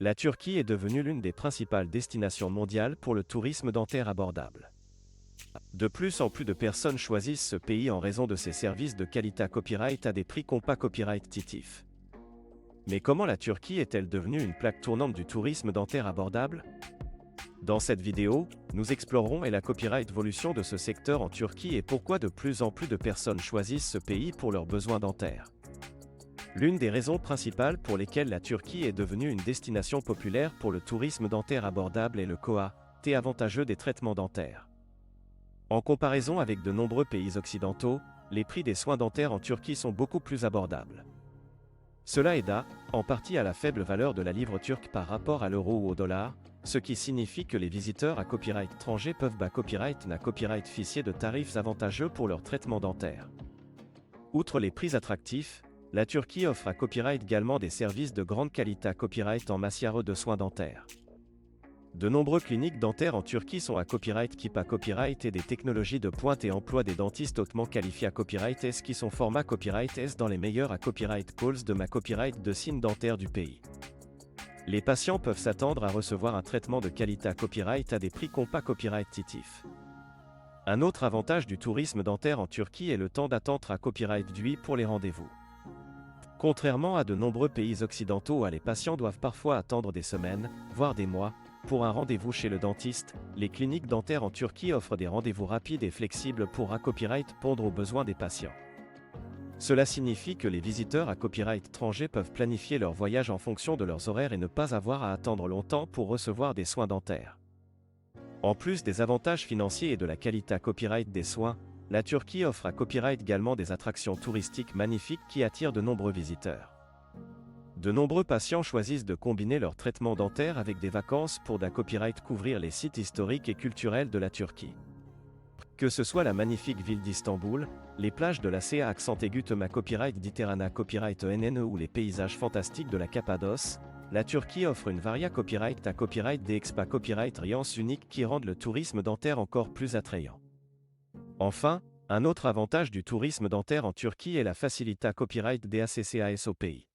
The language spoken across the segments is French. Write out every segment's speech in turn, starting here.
La Turquie est devenue l'une des principales destinations mondiales pour le tourisme dentaire abordable. De plus en plus de personnes choisissent ce pays en raison de ses services de qualité copyright à des prix compas compétitifs. Mais comment la Turquie est-elle devenue une plaque tournante du tourisme dentaire abordable? Dans cette vidéo, nous explorerons la copyright évolution de ce secteur en Turquie et pourquoi de plus en plus de personnes choisissent ce pays pour leurs besoins dentaires. L'une des raisons principales pour lesquelles la Turquie est devenue une destination populaire pour le tourisme dentaire abordable est le coût avantageux des traitements dentaires. En comparaison avec de nombreux pays occidentaux, les prix des soins dentaires en Turquie sont beaucoup plus abordables. Cela est en partie à la faible valeur de la livre turque par rapport à l'euro ou au dollar, ce qui signifie que les visiteurs à copyright étranger peuvent copyright ficier de tarifs avantageux pour leur traitement dentaire. Outre les prix attractifs, la Turquie offre à copyright également des services de grande qualité à copyright en matière de soins dentaires. De nombreuses cliniques dentaires en Turquie sont à copyright et des technologies de pointe et emploient des dentistes hautement qualifiés à copyright S qui sont format copyright S dans les meilleurs à copyright calls de copyright de signes dentaires du pays. Les patients peuvent s'attendre à recevoir un traitement de qualité à copyright à des prix compas compétitifs. Un autre avantage du tourisme dentaire en Turquie est le temps d'attente à copyright réduit pour les rendez-vous. Contrairement à de nombreux pays occidentaux où les patients doivent parfois attendre des semaines, voire des mois, pour un rendez-vous chez le dentiste, les cliniques dentaires en Turquie offrent des rendez-vous rapides et flexibles pour copyright répondre aux besoins des patients. Cela signifie que les visiteurs à copyright étranger peuvent planifier leur voyage en fonction de leurs horaires et ne pas avoir à attendre longtemps pour recevoir des soins dentaires. En plus des avantages financiers et de la qualité à copyright des soins, la Turquie offre à copyright également des attractions touristiques magnifiques qui attirent de nombreux visiteurs. De nombreux patients choisissent de combiner leur traitement dentaire avec des vacances pour copyright couvrir les sites historiques et culturels de la Turquie. Que ce soit la magnifique ville d'Istanbul, les plages de la Ca accent aigu Tema copyright d'Iterana copyright NNE ou les paysages fantastiques de la Cappadoce, la Turquie offre une varia copyright à copyright des expa copyright riance uniques qui rendent le tourisme dentaire encore plus attrayant. Enfin, un autre avantage du tourisme dentaire en Turquie est la facilité à copyright des ACCAS au pays.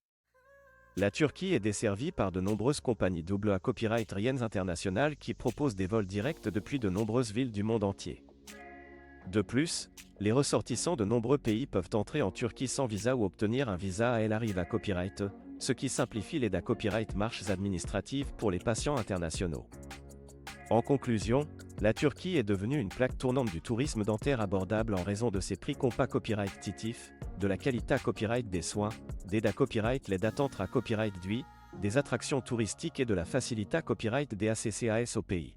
La Turquie est desservie par de nombreuses compagnies double à copyright riennes internationales qui proposent des vols directs depuis de nombreuses villes du monde entier. De plus, les ressortissants de nombreux pays peuvent entrer en Turquie sans visa ou obtenir un visa à arrive à copyright, ce qui simplifie les copyright marches administratives pour les patients internationaux. En conclusion, la Turquie est devenue une plaque tournante du tourisme dentaire abordable en raison de ses prix compas compétitifs, de la qualité à copyright des soins, des copyright les d'attente à copyright réduit, des attractions touristiques et de la facilité à copyright des ACCAS au pays.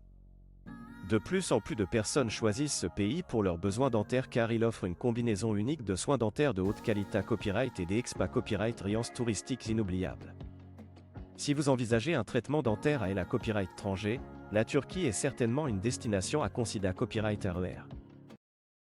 De plus en plus de personnes choisissent ce pays pour leurs besoins dentaires car il offre une combinaison unique de soins dentaires de haute qualité à copyright et des expa copyright riances touristiques inoubliables. Si vous envisagez un traitement dentaire à la copyright étranger, la Turquie est certainement une destination à considérer copyright RER.